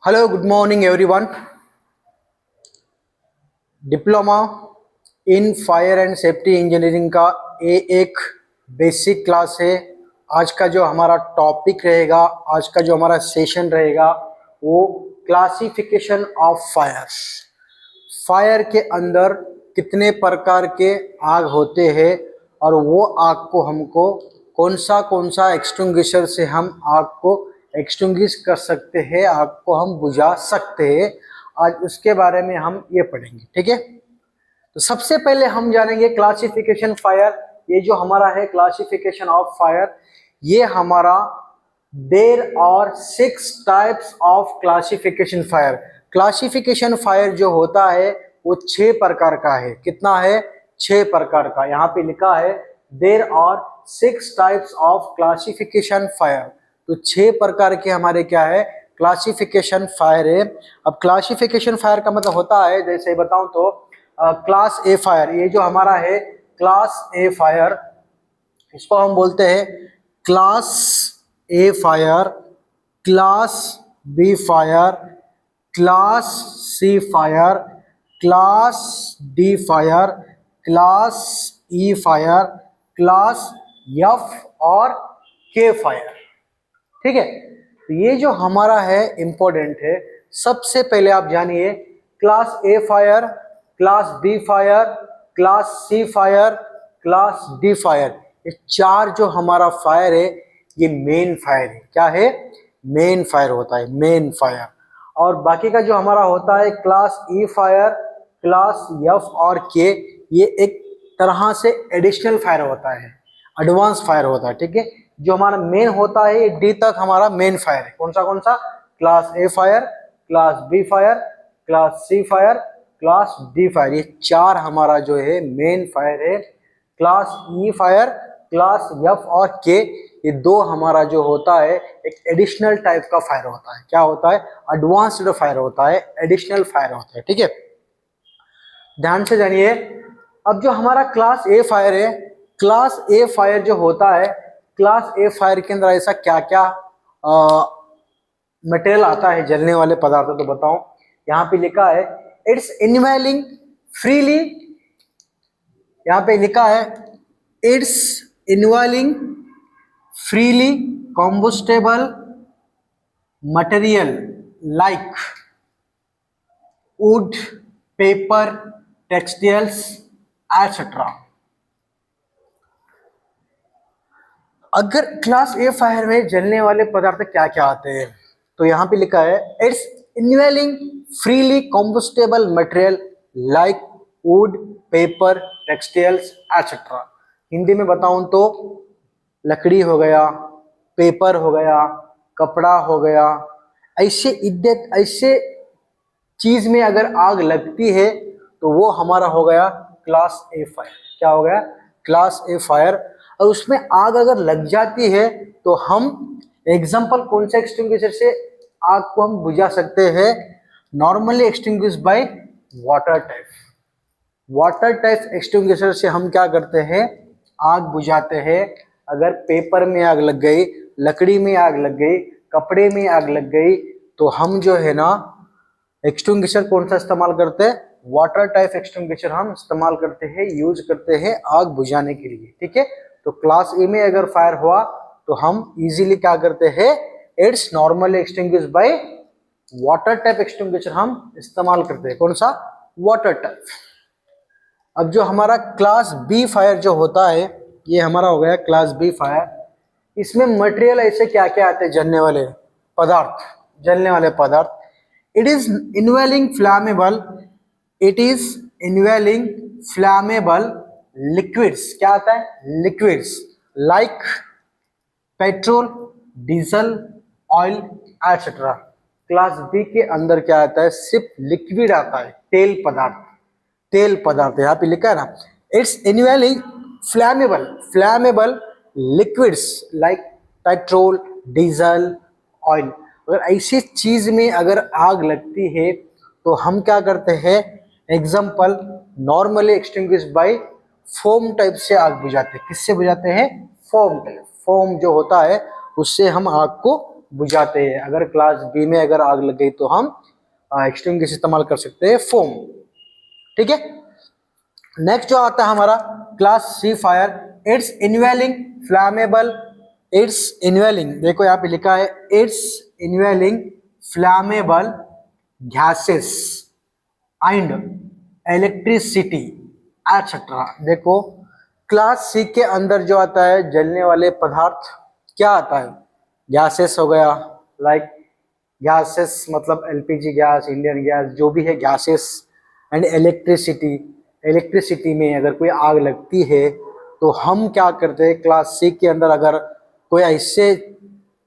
Hello good morning everyone. Diploma in fire and safety engineering का ये एक basic class है। आज का जो हमारा टॉपिक रहेगा, आज का जो हमारा सेशन रहेगा वो क्लासिफिकेशन ऑफ फायर्स। फायर के अंदर कितने प्रकार के आग होते हैं और वो आग को हमको कौन सा एक्सटिंग्विशर से हम आग को एक्सटिंग्विश कर सकते हैं, आग को हम बुझा सकते हैं। आज उसके बारे में हम ये पढ़ेंगे, ठीक है। तो सबसे पहले हम जानेंगे क्लासिफिकेशन फायर। ये जो हमारा है क्लासिफिकेशन ऑफ फायर, ये हमारा there are 6 types of classification fire. Classification fire जो होता है वो 6 प्रकार का है। कितना है? 6 प्रकार का। यहाँ पे लिखा है there are 6 types of classification fire. तो 6 प्रकार के हमारे क्या है? क्लासिफिकेशन फायर है। अब क्लासिफिकेशन फायर का मतलब होता है, जैसे बताऊं तो क्लास ए फायर, ये जो हमारा है क्लास ए फायर, इसको हम बोलते हैं class A fire, class B fire, class C fire, class D fire, class E fire, class F और के फायर। ठीक है, तो ये जो हमारा है इंपॉर्टेंट है। सबसे पहले आप जानिए class A fire, class B fire, class C fire, class D fire. ये 4 जो हमारा फायर है ये मेन फायर है। क्या है? मेन फायर होता है, मेन फायर। और बाकी का जो हमारा होता है class E fire, class F और के, ये एक तरह से एडिशनल फायर होता है, एडवांस फायर होता है। ठीक है, जो हमारा मेन होता है डी तक हमारा मेन फायर है। कौन सा? Class A fire, class B fire, class C fire, class D fire. ये 4 हमारा जो है मेन फायर है। Class E fire, class F और के, ये 2 हमारा जो होता है एक एडिशनल टाइप का फायर होता है। क्या होता है? एडवांस्ड फायर होता है, एडिशनल फायर होता है। ठीक है, ध्यान से जानिए। अब जो हमारा क्लास ए फायर है, क्लास ए फायर जो होता है, क्लास ए फायर के अंदर ऐसा क्या क्या मटेरियल आता है, जलने वाले पदार्थ, तो बताओ। यहाँ पे लिखा है इट्स इन्वेलिंग फ्रीली, यहाँ पे लिखा है it's involving freely combustible material like wood, paper, textiles etcetera. अगर क्लास ए फायर में जलने वाले पदार्थ क्या क्या आते हैं, तो यहाँ पे लिखा है it's involving freely combustible material like wood, paper, textiles etcetera. Hindi में बताऊं तो लकड़ी हो गया, पेपर हो गया, कपड़ा हो गया, ऐसे चीज में अगर आग लगती है तो वो हमारा हो गया क्लास ए फायर। क्या हो गया? Class A fire. और उसमें आग अगर लग जाती है तो हम एग्जाम्पल कौन से एक्सटिंग्विशर से आग को हम बुझा सकते हैं? Normally extinguish by water type. Water type extinguisher से हम क्या करते हैं? आग बुझाते हैं। अगर पेपर में आग लग गई, लकड़ी में आग लग गई, कपड़े में आग लग गई, तो हम जो है ना एक्सटिंग्विशर कौन सा इस्तेमाल करते हैं? वाटर टाइप एक्सटिंग्विशर हम इस्तेमाल करते हैं, यूज करते हैं आग बुझाने के लिए। ठीक है, तो क्लास ए में अगर फायर हुआ तो हम इजीली क्या करते हैं? It's normally extinguish by water type extinguisher हम इस्तेमाल करते हैं। कौन सा? Water type. अब जो हमारा क्लास बी फायर जो होता है, ये हमारा हो गया क्लास बी फायर। इसमें मटेरियल ऐसे क्या क्या आते हैं? जलने वाले पदार्थ, जलने वाले पदार्थ। It is involving flammable, it is involving flammable liquids. क्या आता है? Liquids like petrol, diesel, oil etcetera. Class B के अंदर क्या आता है? सिर्फ लिक्विड आता है, तेल पदार्थ, तेल पदार्थ। यहाँ पे लिखा है ना it's involving flammable, flammable liquids like petrol, diesel, oil. अगर ऐसी चीज में अगर आग लगती है तो हम क्या करते हैं? Example normally extinguish by foam type से आग बुझाते हैं। किससे बुझाते हैं? Foam type. फोम जो होता है उससे हम आग को बुझाते हैं। अगर क्लास बी में अगर आग लग गई तो हम एक्सटिंग्विशर इस्तेमाल कर सकते हैं, फोम। ठीक है। नेक्स्ट जो आता है हमारा class C fire, it's involving flammable, it's involving, देखो यहाँ पे लिखा है it's involving flammable gases and electricity etcetera. देखो क्लास सी के अंदर जो आता है जलने वाले पदार्थ क्या आता है, गैसेस हो गया, लाइक गैसेस मतलब एलपीजी गैस, इंडियन गैस, जो भी है गैसेस, एंड इलेक्ट्रिसिटी। इलेक्ट्रिसिटी में अगर कोई आग लगती है तो हम क्या करते हैं, क्लास सी के अंदर अगर कोई ऐसे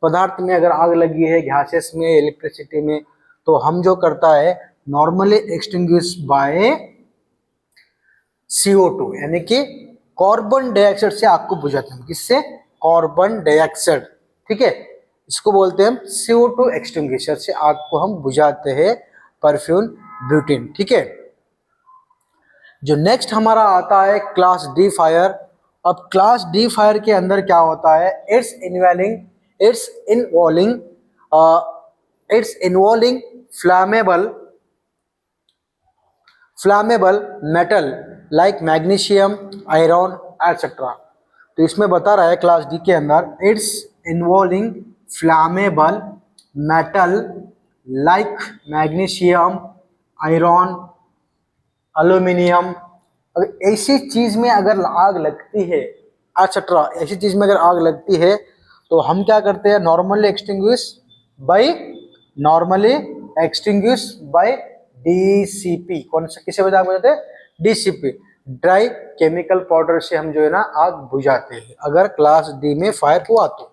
पदार्थ में अगर आग लगी है, गैसेस में, इलेक्ट्रिसिटी में, तो हम जो करता है नॉर्मली एक्सटिंग्विश बाय CO2, यानी कि कार्बन डाइऑक्साइड से आग को बुझाते हैं। किससे? Carbon dioxide. ठीक है, इसको बोलते हैं हम CO2 एक्सटिंग्विशर से आग को हम बुझाते हैं, परफ्यूम ब्यूटेन। ठीक है। जो नेक्स्ट हमारा आता है क्लास डी फायर। अब क्लास डी फायर के अंदर क्या होता है, it's involving flammable metal like magnesium, iron etcetera. तो इसमें बता रहा है क्लास डी के अंदर it's involving flammable metal like magnesium, iron, aluminium. अगर ऐसी चीज में अगर आग लगती है एटसेट्रा, ऐसी चीज में अगर आग लगती है तो हम क्या करते हैं, नॉर्मली एक्सटिंग्विश बाय DCP। कौन सा, किसे आग बुझाते हैं? DCP, ड्राई केमिकल पाउडर से हम जो है ना आग बुझाते हैं, अगर क्लास डी में फायर हुआ तो।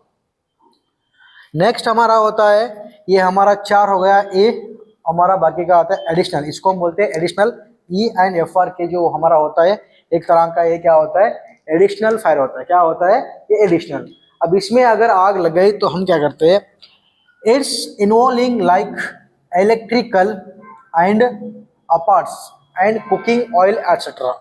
नेक्स्ट हमारा होता है, ये हमारा 4 हो गया ए, हमारा बाकी का आता है एडिशनल। इसको हम बोलते हैं एडिशनल। E एंड FR के जो हमारा होता है एक तरह का, ये क्या होता है, एडिशनल फायर होता है। क्या होता है ये? एडिशनल। अब इसमें अगर आग लग गई तो हम क्या करते हैं, it's involving like electrical and अपार्ट्स and cooking oil etcetera.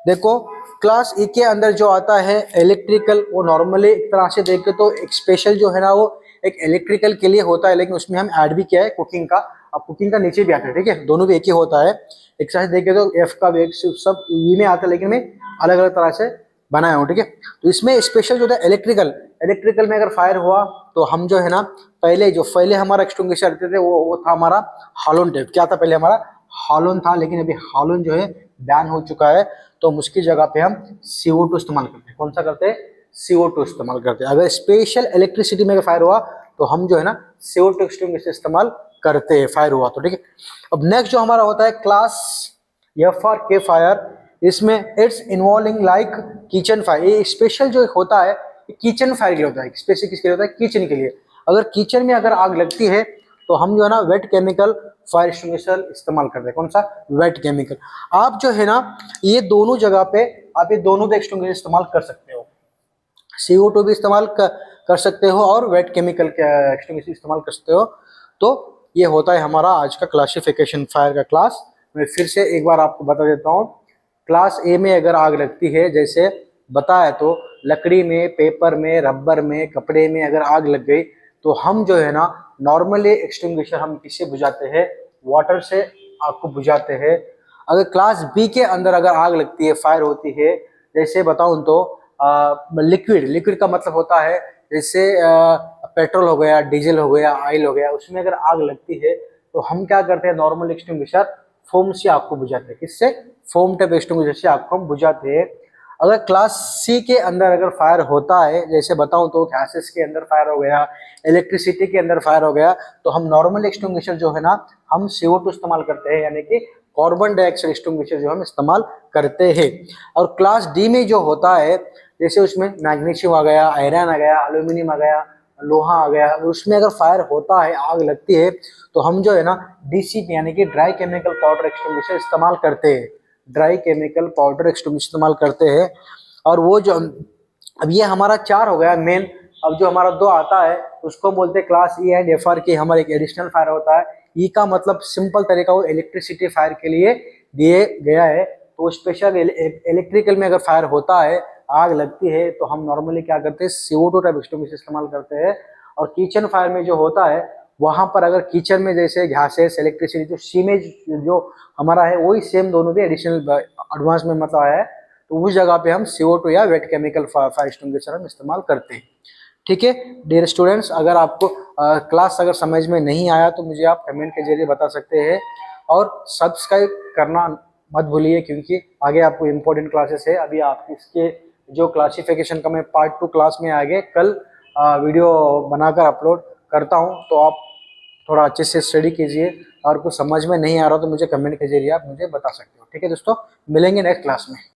देखो क्लास E के अंदर जो आता है इलेक्ट्रिकल, वो नॉर्मली एक तरह से देखे तो एक स्पेशल जो है ना वो एक इलेक्ट्रिकल के लिए होता है, लेकिन उसमें हम ऐड भी किया है कुकिंग का। अब कुकिंग का नीचे भी आता है, ठीक है, दोनों भी एक ही होता है। एक तरह से देखे तो F का भी सब E में आता है, लेकिन मैं अलग अलग तरह से बनाया हूँ। ठीक है, तो इसमें स्पेशल जो होता है इलेक्ट्रिकल में अगर फायर हुआ तो हम जो है ना पहले हमारा एक्सटिंग्विशर रहते थे वो था हमारा हालोन टेप। क्या था पहले? हमारा हालोन था, लेकिन अभी हालोन जो है बैन हो चुका है, तो हम उसकी जगह पे हम CO2 इस्तेमाल करते हैं। कौन सा करते हैं? CO2 इस्तेमाल करते हैं। अगर स्पेशल इलेक्ट्रिसिटी में अगर फायर हुआ तो हम जो है ना CO2 एक्सटिंग्विशर इस्तेमाल करते हैं फायर हुआ तो। ठीक है, अब नेक्स्ट जो हमारा होता है क्लास FR के फायर, इसमें it's involving like kitchen fire. ये स्पेशल जो होता है किचन फायर के लिए होता है, स्पेशल किसके लिए होता है? किचन के लिए। अगर किचन में अगर आग लगती है तो हम जो है ना वेट केमिकल फायर एक्सटिंग्विशर इस्तेमाल करते हैं। कौन सा? Wait chemical. आप जो है ना ये दोनों जगह पे आप ये दोनों भी एक्सटिंग्विशर इस्तेमाल कर सकते हो, CO2 भी इस्तेमाल कर सकते हो और वेट केमिकल के एक्सटिंग्विशर इस्तेमाल कर सकते हो। तो ये होता है हमारा आज का क्लासिफिकेशन फायर का क्लास। मैं फिर से एक बार आपको बता देता हूँ। क्लास ए में अगर आग लगती है, जैसे बताया, तो लकड़ी में, पेपर में, रबर में, कपड़े में अगर आग लग गई तो हम जो है ना नॉर्मली एक्सटिंग्विशर हम किससे बुझाते हैं? वाटर से आग को बुझाते हैं। अगर क्लास बी के अंदर अगर आग लगती है, फायर होती है, जैसे बताऊं तो लिक्विड का मतलब होता है जैसे पेट्रोल हो गया, डीजल हो गया, ऑयल हो गया, उसमें अगर आग लगती है तो हम क्या करते हैं, नॉर्मल एक्सटिंग्विशर फोम से आग को बुझाते हैं। किससे? फोम टाइप एक्सटिंग्विशर से आग को हम बुझाते हैं। अगर क्लास सी के अंदर अगर फायर होता है, जैसे बताऊं तो गैसेस के अंदर फायर हो गया, इलेक्ट्रिसिटी के अंदर फायर हो गया, तो हम नॉर्मल एक्सटिंग्विशर जो है ना हम CO2 इस्तेमाल करते हैं, यानी कि कार्बन डाइऑक्साइड एक्सटिंग्विशर जो हम इस्तेमाल करते हैं। और क्लास डी में जो होता है, जैसे उसमें मैग्नीशियम आ गया, आयरन आ गया, एल्यूमिनियम आ गया, लोहा आ गया, उसमें अगर फायर होता है, आग लगती है, तो हम जो है ना DCP यानी कि ड्राई केमिकल पाउडर एक्सटिंग्विशर इस्तेमाल करते हैं। ड्राई केमिकल पाउडर एक्सटिंग्विशर इस्तेमाल करते हैं। और वो जो अब ये हमारा 4 हो गया मेन। अब जो हमारा 2 आता है उसको बोलते हैं क्लास E एंड FR के। हमारा एक एडिशनल फायर होता है। E का मतलब सिंपल तरीका वो इलेक्ट्रिसिटी फायर के लिए दिए गया है। तो स्पेशल इलेक्ट्रिकल में अगर फायर होता है, आग लगती है, तो हम नॉर्मली क्या करते हैं, CO2 टाइप एक्सटिंग्विशर इस्तेमाल करते हैं। और किचन फायर में जो होता है वहाँ पर अगर किचन में जैसे गैसेस इलेक्ट्रिसिटी जो सीमेज जो हमारा है वही सेम दोनों भी एडिशनल एडवांस में मतलब है, तो उस जगह पे हम CO2 या वेट केमिकल फायर एक्सटिंग्विशर हम इस्तेमाल करते हैं। ठीक है डियर स्टूडेंट्स, अगर आपको क्लास अगर समझ में नहीं आया तो मुझे आप कमेंट के जरिए बता सकते हैं और सब्सक्राइब करना मत भूलिए, क्योंकि आगे आपको इम्पोर्टेंट क्लासेस है। अभी आप इसके जो क्लासिफिकेशन का मैं पार्ट 2 क्लास में आगे कल वीडियो बनाकर अपलोड करता हूं, तो आप थोड़ा अच्छे से स्टडी कीजिए और कुछ समझ में नहीं आ रहा तो मुझे कमेंट के जरिए आप मुझे बता सकते हो। ठीक है दोस्तों, मिलेंगे नेक्स्ट क्लास में।